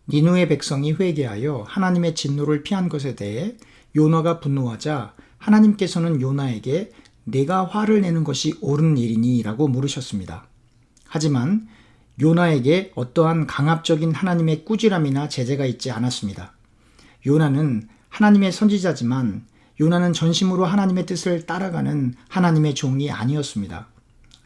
니느웨 백성이 회개하여 하나님의 진노를 피한 것에 대해 요나가 분노하자 하나님께서는 요나에게 내가 화를 내는 것이 옳은 일이니? 라고 물으셨습니다. 하지만 요나에게 어떠한 강압적인 하나님의 꾸지람이나 제재가 있지 않았습니다. 요나는 하나님의 선지자지만 요나는 전심으로 하나님의 뜻을 따라가는 하나님의 종이 아니었습니다.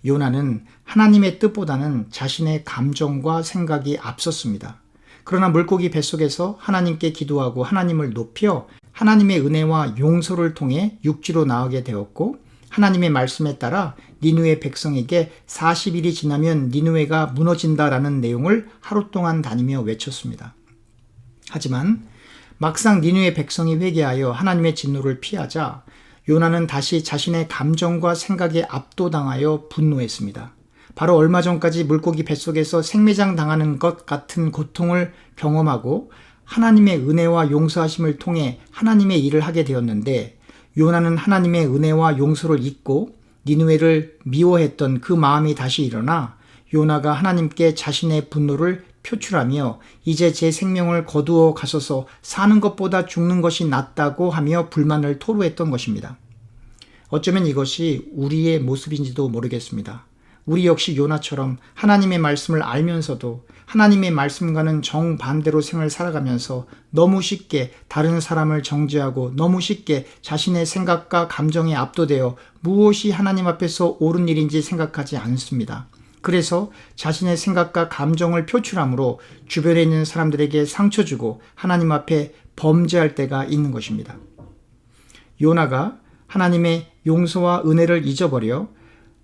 요나는 하나님의 뜻보다는 자신의 감정과 생각이 앞섰습니다. 그러나 물고기 뱃속에서 하나님께 기도하고 하나님을 높여 하나님의 은혜와 용서를 통해 육지로 나오게 되었고, 하나님의 말씀에 따라 니느웨 백성에게 40일이 지나면 니느웨가 무너진다라는 내용을 하루 동안 다니며 외쳤습니다. 하지만 막상 니느웨 백성이 회개하여 하나님의 진노를 피하자 요나는 다시 자신의 감정과 생각에 압도당하여 분노했습니다. 바로 얼마 전까지 물고기 뱃속에서 생매장 당하는 것 같은 고통을 경험하고 하나님의 은혜와 용서하심을 통해 하나님의 일을 하게 되었는데, 요나는 하나님의 은혜와 용서를 잊고 니느웨를 미워했던 그 마음이 다시 일어나 요나가 하나님께 자신의 분노를 표출하며 이제 제 생명을 거두어 가소서, 사는 것보다 죽는 것이 낫다고 하며 불만을 토로했던 것입니다. 어쩌면 이것이 우리의 모습인지도 모르겠습니다. 우리 역시 요나처럼 하나님의 말씀을 알면서도 하나님의 말씀과는 정반대로 생을 살아가면서 너무 쉽게 다른 사람을 정죄하고 너무 쉽게 자신의 생각과 감정에 압도되어 무엇이 하나님 앞에서 옳은 일인지 생각하지 않습니다. 그래서 자신의 생각과 감정을 표출함으로 주변에 있는 사람들에게 상처 주고 하나님 앞에 범죄할 때가 있는 것입니다. 요나가 하나님의 용서와 은혜를 잊어버려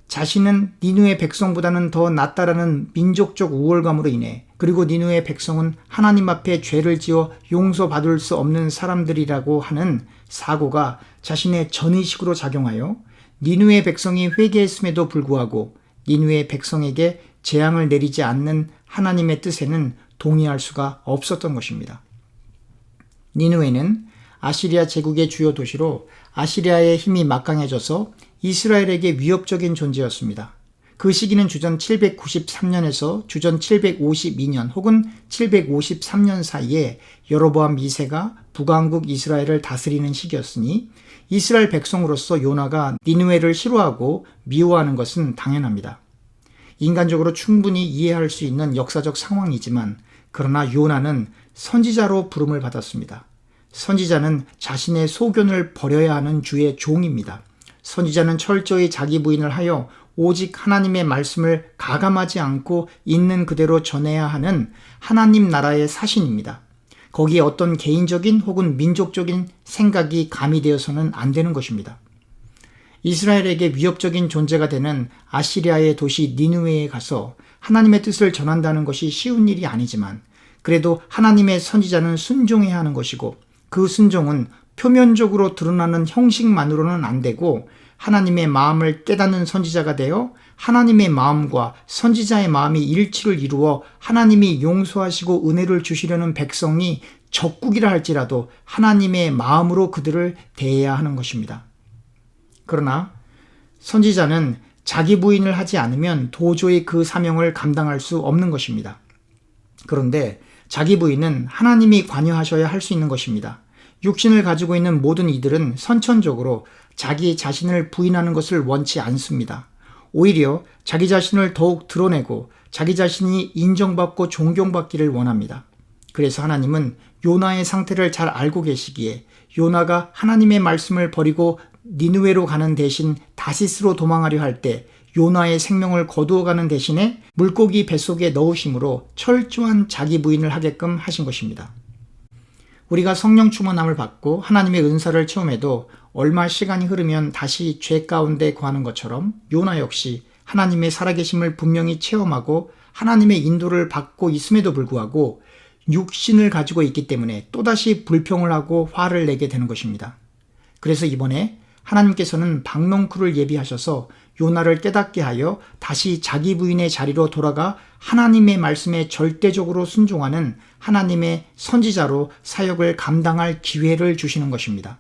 자신은 니느웨 백성보다는 더 낫다라는 민족적 우월감으로 인해, 그리고 니느웨 백성은 하나님 앞에 죄를 지어 용서받을 수 없는 사람들이라고 하는 사고가 자신의 전의식으로 작용하여 니느웨 백성이 회개했음에도 불구하고 니느웨 백성에게 재앙을 내리지 않는 하나님의 뜻에는 동의할 수가 없었던 것입니다. 니느웨는 아시리아 제국의 주요 도시로 아시리아의 힘이 막강해져서 이스라엘에게 위협적인 존재였습니다. 그 시기는 주전 793년에서 주전 752년 혹은 753년 사이에 여로보암 2세가 북왕국 이스라엘을 다스리는 시기였으니 이스라엘 백성으로서 요나가 니느웨를 싫어하고 미워하는 것은 당연합니다. 인간적으로 충분히 이해할 수 있는 역사적 상황이지만, 그러나 요나는 선지자로 부름을 받았습니다. 선지자는 자신의 소견을 버려야 하는 주의 종입니다. 선지자는 철저히 자기 부인을 하여 오직 하나님의 말씀을 가감하지 않고 있는 그대로 전해야 하는 하나님 나라의 사신입니다. 거기에 어떤 개인적인 혹은 민족적인 생각이 가미되어서는 안 되는 것입니다. 이스라엘에게 위협적인 존재가 되는 아시리아의 도시 니느웨에 가서 하나님의 뜻을 전한다는 것이 쉬운 일이 아니지만, 그래도 하나님의 선지자는 순종해야 하는 것이고, 그 순종은 표면적으로 드러나는 형식만으로는 안 되고 하나님의 마음을 깨닫는 선지자가 되어 하나님의 마음과 선지자의 마음이 일치를 이루어 하나님이 용서하시고 은혜를 주시려는 백성이 적국이라 할지라도 하나님의 마음으로 그들을 대해야 하는 것입니다. 그러나 선지자는 자기 부인을 하지 않으면 도저히 그 사명을 감당할 수 없는 것입니다. 그런데 자기 부인은 하나님이 관여하셔야 할 수 있는 것입니다. 육신을 가지고 있는 모든 이들은 선천적으로 자기 자신을 부인하는 것을 원치 않습니다. 오히려 자기 자신을 더욱 드러내고 자기 자신이 인정받고 존경받기를 원합니다. 그래서 하나님은 요나의 상태를 잘 알고 계시기에 요나가 하나님의 말씀을 버리고 니느웨로 가는 대신 다시스로 도망하려 할 때 요나의 생명을 거두어가는 대신에 물고기 뱃속에 넣으심으로 철저한 자기 부인을 하게끔 하신 것입니다. 우리가 성령 충만함을 받고 하나님의 은사를 체험해도 얼마 시간이 흐르면 다시 죄 가운데 거하는 것처럼 요나 역시 하나님의 살아계심을 분명히 체험하고 하나님의 인도를 받고 있음에도 불구하고 육신을 가지고 있기 때문에 또다시 불평을 하고 화를 내게 되는 것입니다. 그래서 이번에 하나님께서는 박농쿨을 예비하셔서 요나를 깨닫게 하여 다시 자기 부인의 자리로 돌아가 하나님의 말씀에 절대적으로 순종하는 하나님의 선지자로 사역을 감당할 기회를 주시는 것입니다.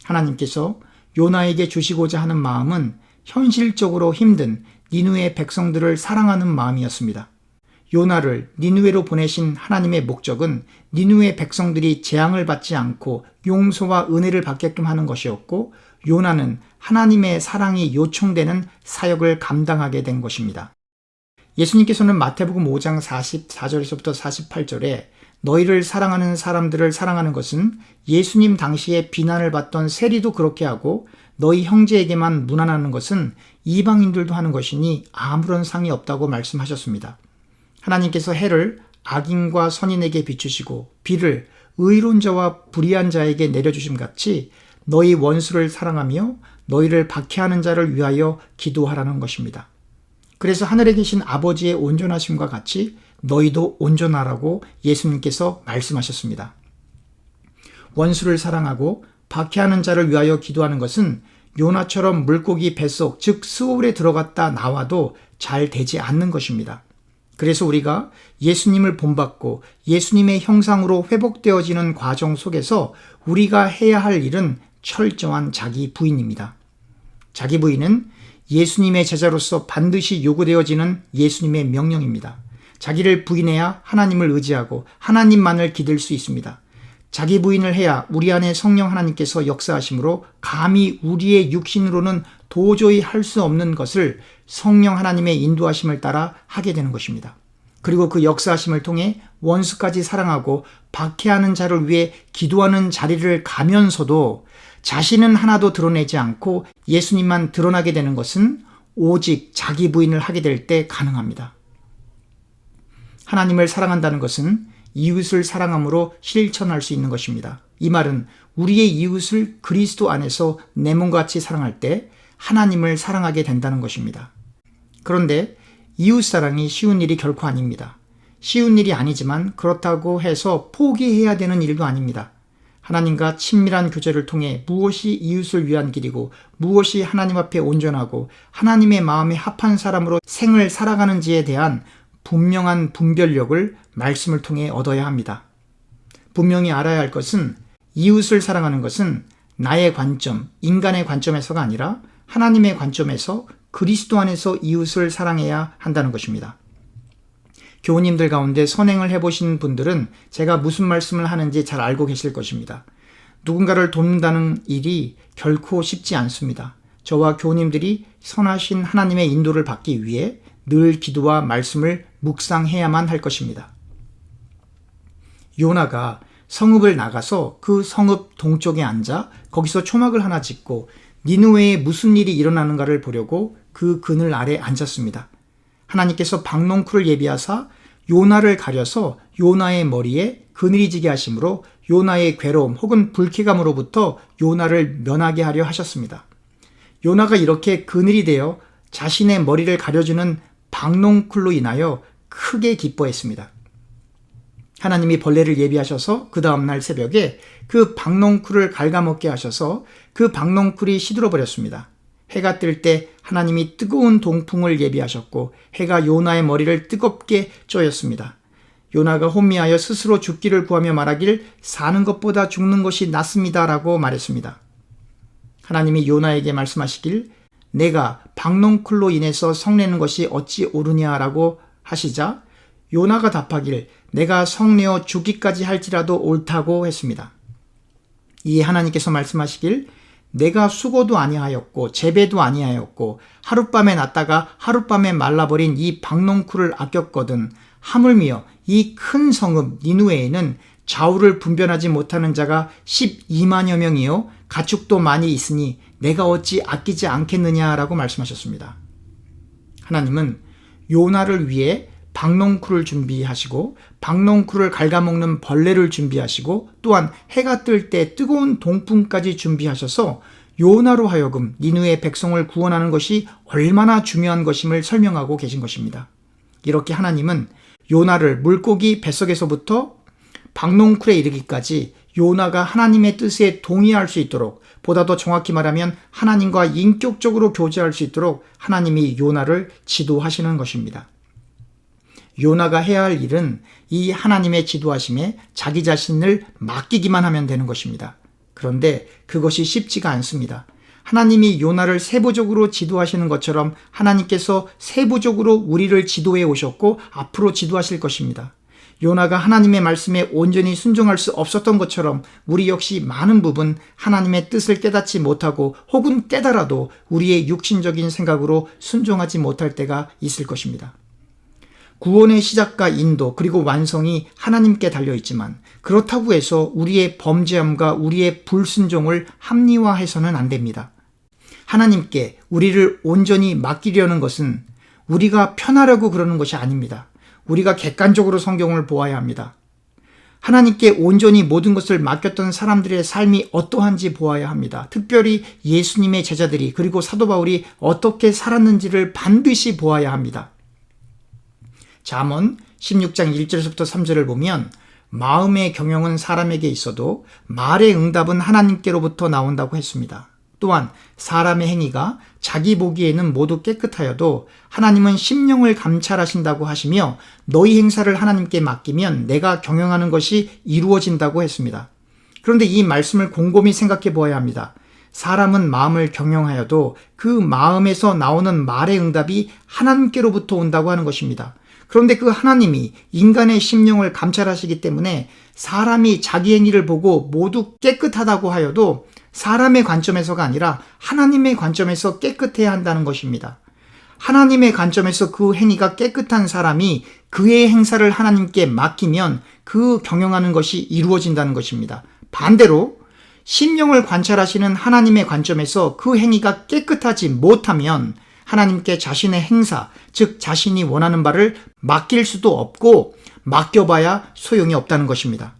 하나님께서 요나에게 주시고자 하는 마음은 현실적으로 힘든 니느웨 백성들을 사랑하는 마음이었습니다. 요나를 니느웨로 보내신 하나님의 목적은 니느웨 백성들이 재앙을 받지 않고 용서와 은혜를 받게끔 하는 것이었고, 요나는 하나님의 사랑이 요청되는 사역을 감당하게 된 것입니다. 예수님께서는 마태복음 5장 44절에서부터 48절에 너희를 사랑하는 사람들을 사랑하는 것은 예수님 당시에 비난을 받던 세리도 그렇게 하고 너희 형제에게만 무난하는 것은 이방인들도 하는 것이니 아무런 상이 없다고 말씀하셨습니다. 하나님께서 해를 악인과 선인에게 비추시고 비를 의로운 자와 불의한 자에게 내려주심 같이 너희 원수를 사랑하며 너희를 박해하는 자를 위하여 기도하라는 것입니다. 그래서 하늘에 계신 아버지의 온전하심과 같이 너희도 온전하라고 예수님께서 말씀하셨습니다. 원수를 사랑하고 박해하는 자를 위하여 기도하는 것은 요나처럼 물고기 뱃속, 즉 스올에 들어갔다 나와도 잘 되지 않는 것입니다. 그래서 우리가 예수님을 본받고 예수님의 형상으로 회복되어지는 과정 속에서 우리가 해야 할 일은 철저한 자기 부인입니다. 자기 부인은 예수님의 제자로서 반드시 요구되어지는 예수님의 명령입니다. 자기를 부인해야 하나님을 의지하고 하나님만을 기댈 수 있습니다. 자기 부인을 해야 우리 안에 성령 하나님께서 역사하심으로 감히 우리의 육신으로는 도저히 할 수 없는 것을 성령 하나님의 인도하심을 따라 하게 되는 것입니다. 그리고 그 역사하심을 통해 원수까지 사랑하고 박해하는 자를 위해 기도하는 자리를 가면서도 자신은 하나도 드러내지 않고 예수님만 드러나게 되는 것은 오직 자기 부인을 하게 될 때 가능합니다. 하나님을 사랑한다는 것은 이웃을 사랑함으로 실천할 수 있는 것입니다. 이 말은 우리의 이웃을 그리스도 안에서 내 몸같이 사랑할 때 하나님을 사랑하게 된다는 것입니다. 그런데 이웃사랑이 쉬운 일이 결코 아닙니다. 쉬운 일이 아니지만 그렇다고 해서 포기해야 되는 일도 아닙니다. 하나님과 친밀한 교제를 통해 무엇이 이웃을 위한 길이고 무엇이 하나님 앞에 온전하고 하나님의 마음에 합한 사람으로 생을 살아가는지에 대한 분명한 분별력을 말씀을 통해 얻어야 합니다. 분명히 알아야 할 것은 이웃을 사랑하는 것은 나의 관점, 인간의 관점에서가 아니라 하나님의 관점에서 그리스도 안에서 이웃을 사랑해야 한다는 것입니다. 교우님들 가운데 선행을 해보신 분들은 제가 무슨 말씀을 하는지 잘 알고 계실 것입니다. 누군가를 돕는다는 일이 결코 쉽지 않습니다. 저와 교우님들이 선하신 하나님의 인도를 받기 위해 늘 기도와 말씀을 묵상해야만 할 것입니다. 요나가 성읍을 나가서 그 성읍 동쪽에 앉아 거기서 초막을 하나 짓고 니느웨에 무슨 일이 일어나는가를 보려고 그 그늘 아래 앉았습니다. 하나님께서 박농쿨을 예비하사 요나를 가려서 요나의 머리에 그늘이 지게 하심으로 요나의 괴로움 혹은 불쾌감으로부터 요나를 면하게 하려 하셨습니다. 요나가 이렇게 그늘이 되어 자신의 머리를 가려주는 박농쿨로 인하여 크게 기뻐했습니다. 하나님이 벌레를 예비하셔서 그 다음날 새벽에 그 박농쿨을 갉아먹게 하셔서 그 박농쿨이 시들어 버렸습니다. 해가 뜰 때 하나님이 뜨거운 동풍을 예비하셨고 해가 요나의 머리를 뜨겁게 쪼였습니다. 요나가 혼미하여 스스로 죽기를 구하며 말하길 사는 것보다 죽는 것이 낫습니다 라고 말했습니다. 하나님이 요나에게 말씀하시길 내가 박농쿨로 인해서 성내는 것이 어찌 옳으냐라고 하시자 요나가 답하길 내가 성내어 죽기까지 할지라도 옳다고 했습니다. 이에 하나님께서 말씀하시길 내가 수고도 아니하였고 재배도 아니하였고 하룻밤에 났다가 하룻밤에 말라버린 이 박농쿨을 아꼈거든 하물며 이 큰 성읍 니느웨에는 좌우를 분별하지 못하는 자가 12만여 명이요 가축도 많이 있으니 내가 어찌 아끼지 않겠느냐라고 말씀하셨습니다. 하나님은 요나를 위해 박농쿨을 준비하시고 박농쿨을 갉아먹는 벌레를 준비하시고 또한 해가 뜰 때 뜨거운 동풍까지 준비하셔서 요나로 하여금 니느웨 백성을 구원하는 것이 얼마나 중요한 것임을 설명하고 계신 것입니다. 이렇게 하나님은 요나를 물고기 뱃속에서부터 박농쿨에 이르기까지 요나가 하나님의 뜻에 동의할 수 있도록 보다 더 정확히 말하면 하나님과 인격적으로 교제할 수 있도록 하나님이 요나를 지도하시는 것입니다. 요나가 해야 할 일은 이 하나님의 지도하심에 자기 자신을 맡기기만 하면 되는 것입니다. 그런데 그것이 쉽지가 않습니다. 하나님이 요나를 세부적으로 지도하시는 것처럼 하나님께서 세부적으로 우리를 지도해 오셨고 앞으로 지도하실 것입니다. 요나가 하나님의 말씀에 온전히 순종할 수 없었던 것처럼 우리 역시 많은 부분 하나님의 뜻을 깨닫지 못하고 혹은 깨달아도 우리의 육신적인 생각으로 순종하지 못할 때가 있을 것입니다. 구원의 시작과 인도 그리고 완성이 하나님께 달려있지만 그렇다고 해서 우리의 범죄함과 우리의 불순종을 합리화해서는 안 됩니다. 하나님께 우리를 온전히 맡기려는 것은 우리가 편하려고 그러는 것이 아닙니다. 우리가 객관적으로 성경을 보아야 합니다. 하나님께 온전히 모든 것을 맡겼던 사람들의 삶이 어떠한지 보아야 합니다. 특별히 예수님의 제자들이 그리고 사도 바울이 어떻게 살았는지를 반드시 보아야 합니다. 잠언 16장 1절에서부터 3절을 보면 마음의 경영은 사람에게 있어도 말의 응답은 하나님께로부터 나온다고 했습니다. 또한 사람의 행위가 자기 보기에는 모두 깨끗하여도 하나님은 심령을 감찰하신다고 하시며 너희 행사를 하나님께 맡기면 내가 경영하는 것이 이루어진다고 했습니다. 그런데 이 말씀을 곰곰이 생각해 보아야 합니다. 사람은 마음을 경영하여도 그 마음에서 나오는 말의 응답이 하나님께로부터 온다고 하는 것입니다. 그런데 그 하나님이 인간의 심령을 감찰하시기 때문에 사람이 자기 행위를 보고 모두 깨끗하다고 하여도 사람의 관점에서가 아니라 하나님의 관점에서 깨끗해야 한다는 것입니다. 하나님의 관점에서 그 행위가 깨끗한 사람이 그의 행사를 하나님께 맡기면 그 경영하는 것이 이루어진다는 것입니다. 반대로 심령을 관찰하시는 하나님의 관점에서 그 행위가 깨끗하지 못하면 하나님께 자신의 행사, 즉 자신이 원하는 바를 맡길 수도 없고 맡겨봐야 소용이 없다는 것입니다.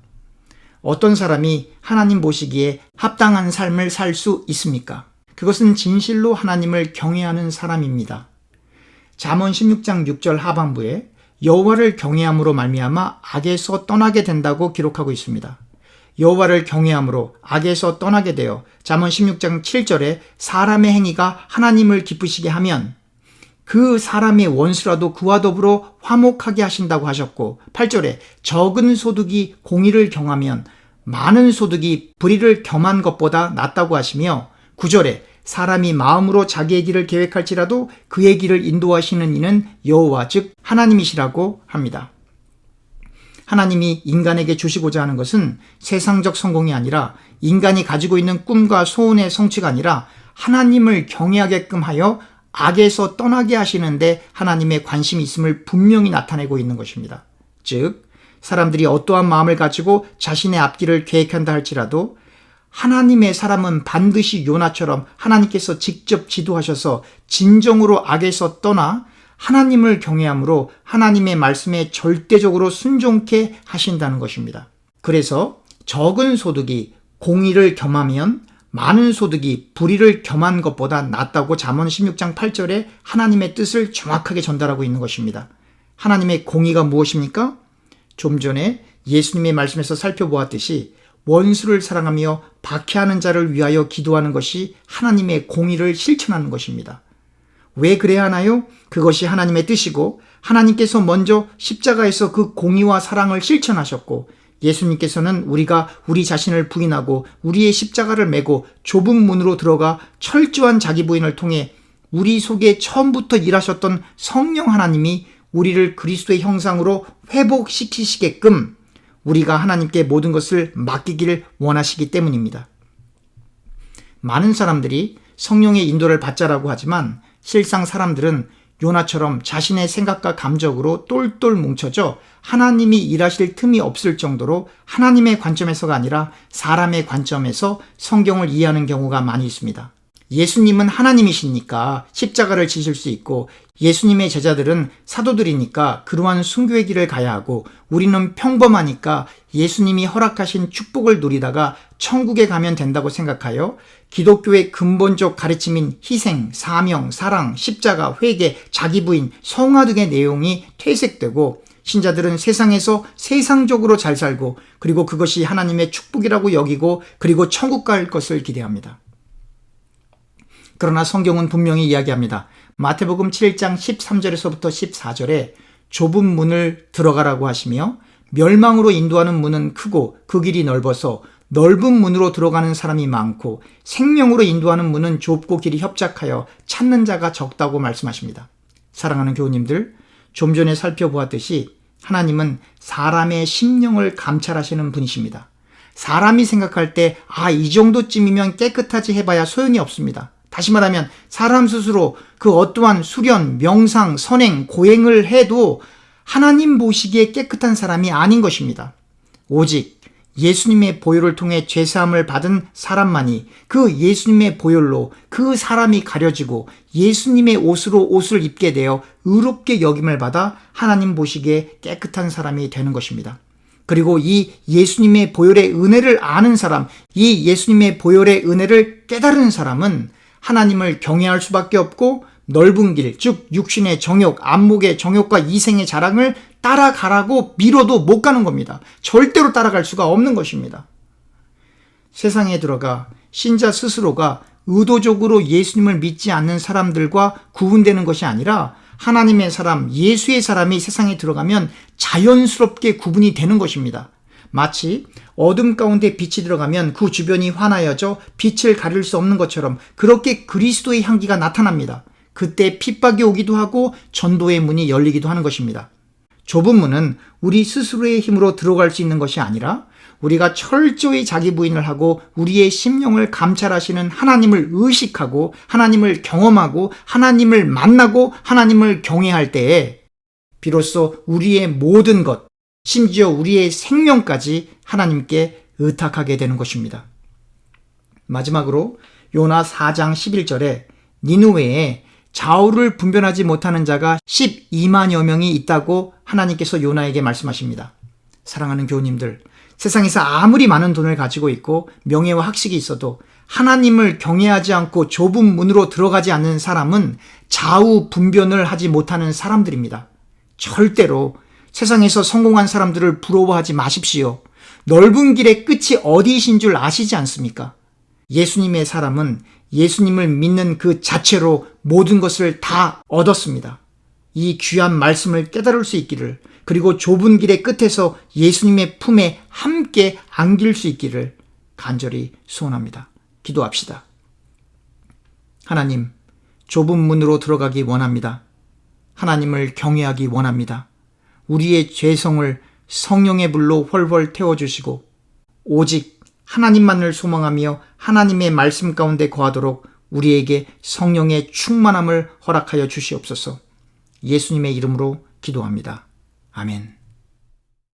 어떤 사람이 하나님 보시기에 합당한 삶을 살 수 있습니까? 그것은 진실로 하나님을 경외하는 사람입니다. 잠언 16장 6절 하반부에 여호와를 경외함으로 말미암아 악에서 떠나게 된다고 기록하고 있습니다. 여호와를 경외함으로 악에서 떠나게 되어 잠언 16장 7절에 사람의 행위가 하나님을 기쁘시게 하면 그 사람의 원수라도 그와 더불어 화목하게 하신다고 하셨고 8절에 적은 소득이 공의를 경하면 많은 소득이 불의를 겸한 것보다 낫다고 하시며 9절에 사람이 마음으로 자기의 길을 계획할지라도 그의 길을 인도하시는 이는 여호와 즉 하나님이시라고 합니다. 하나님이 인간에게 주시고자 하는 것은 세상적 성공이 아니라 인간이 가지고 있는 꿈과 소원의 성취가 아니라 하나님을 경외하게끔 하여 악에서 떠나게 하시는데 하나님의 관심이 있음을 분명히 나타내고 있는 것입니다. 즉 사람들이 어떠한 마음을 가지고 자신의 앞길을 계획한다 할지라도 하나님의 사람은 반드시 요나처럼 하나님께서 직접 지도하셔서 진정으로 악에서 떠나 하나님을 경외함으로 하나님의 말씀에 절대적으로 순종케 하신다는 것입니다. 그래서 적은 소득이 공의를 겸하면 많은 소득이 불의를 겸한 것보다 낫다고 잠언 16장 8절에 하나님의 뜻을 정확하게 전달하고 있는 것입니다. 하나님의 공의가 무엇입니까? 좀 전에 예수님의 말씀에서 살펴보았듯이 원수를 사랑하며 박해하는 자를 위하여 기도하는 것이 하나님의 공의를 실천하는 것입니다. 왜 그래야 하나요? 그것이 하나님의 뜻이고 하나님께서 먼저 십자가에서 그 공의와 사랑을 실천하셨고 예수님께서는 우리가 우리 자신을 부인하고 우리의 십자가를 메고 좁은 문으로 들어가 철저한 자기 부인을 통해 우리 속에 처음부터 일하셨던 성령 하나님이 우리를 그리스도의 형상으로 회복시키시게끔 우리가 하나님께 모든 것을 맡기기를 원하시기 때문입니다. 많은 사람들이 성령의 인도를 받자라고 하지만 실상 사람들은 요나처럼 자신의 생각과 감정으로 똘똘 뭉쳐져 하나님이 일하실 틈이 없을 정도로 하나님의 관점에서가 아니라 사람의 관점에서 성경을 이해하는 경우가 많이 있습니다. 예수님은 하나님이시니까 십자가를 지실 수 있고 예수님의 제자들은 사도들이니까 그러한 순교의 길을 가야 하고 우리는 평범하니까 예수님이 허락하신 축복을 누리다가 천국에 가면 된다고 생각하여 기독교의 근본적 가르침인 희생, 사명, 사랑, 십자가, 회개, 자기 부인, 성화 등의 내용이 퇴색되고 신자들은 세상에서 세상적으로 잘 살고 그리고 그것이 하나님의 축복이라고 여기고 그리고 천국 갈 것을 기대합니다. 그러나 성경은 분명히 이야기합니다. 마태복음 7장 13절에서부터 14절에 좁은 문을 들어가라고 하시며 멸망으로 인도하는 문은 크고 그 길이 넓어서 넓은 문으로 들어가는 사람이 많고 생명으로 인도하는 문은 좁고 길이 협착하여 찾는 자가 적다고 말씀하십니다. 사랑하는 교우님들, 좀 전에 살펴보았듯이 하나님은 사람의 심령을 감찰하시는 분이십니다. 사람이 생각할 때 이 정도쯤이면 깨끗하지 해봐야 소용이 없습니다. 다시 말하면 사람 스스로 그 어떠한 수련, 명상, 선행, 고행을 해도 하나님 보시기에 깨끗한 사람이 아닌 것입니다. 오직 예수님의 보혈을 통해 죄사함을 받은 사람만이 그 예수님의 보혈로 그 사람이 가려지고 예수님의 옷으로 옷을 입게 되어 의롭게 여김을 받아 하나님 보시기에 깨끗한 사람이 되는 것입니다. 그리고 이 예수님의 보혈의 은혜를 아는 사람, 이 예수님의 보혈의 은혜를 깨달은 사람은 하나님을 경외할 수밖에 없고 넓은 길, 즉 육신의 정욕, 안목의 정욕과 이생의 자랑을 따라가라고 밀어도 못 가는 겁니다. 절대로 따라갈 수가 없는 것입니다. 세상에 들어가 신자 스스로가 의도적으로 예수님을 믿지 않는 사람들과 구분되는 것이 아니라 하나님의 사람, 예수의 사람이 세상에 들어가면 자연스럽게 구분이 되는 것입니다. 마치 어둠 가운데 빛이 들어가면 그 주변이 환하여져 빛을 가릴 수 없는 것처럼 그렇게 그리스도의 향기가 나타납니다. 그때 핍박이 오기도 하고 전도의 문이 열리기도 하는 것입니다. 좁은 문은 우리 스스로의 힘으로 들어갈 수 있는 것이 아니라 우리가 철저히 자기 부인을 하고 우리의 심령을 감찰하시는 하나님을 의식하고 하나님을 경험하고 하나님을 만나고 하나님을 경외할 때에 비로소 우리의 모든 것, 심지어 우리의 생명까지 하나님께 의탁하게 되는 것입니다. 마지막으로 요나 4장 11절에 니느웨에 좌우를 분별하지 못하는 자가 12만여 명이 있다고 하나님께서 요나에게 말씀하십니다. 사랑하는 교우님들, 세상에서 아무리 많은 돈을 가지고 있고 명예와 학식이 있어도 하나님을 경외하지 않고 좁은 문으로 들어가지 않는 사람은 좌우 분별을 하지 못하는 사람들입니다. 절대로 세상에서 성공한 사람들을 부러워하지 마십시오. 넓은 길의 끝이 어디이신 줄 아시지 않습니까? 예수님의 사람은 예수님을 믿는 그 자체로 모든 것을 다 얻었습니다. 이 귀한 말씀을 깨달을 수 있기를, 그리고 좁은 길의 끝에서 예수님의 품에 함께 안길 수 있기를 간절히 소원합니다. 기도합시다. 하나님, 좁은 문으로 들어가기 원합니다. 하나님을 경외하기 원합니다. 우리의 죄성을 성령의 불로 훨훨 태워주시고 오직 하나님만을 소망하며 하나님의 말씀 가운데 거하도록 우리에게 성령의 충만함을 허락하여 주시옵소서. 예수님의 이름으로 기도합니다. 아멘.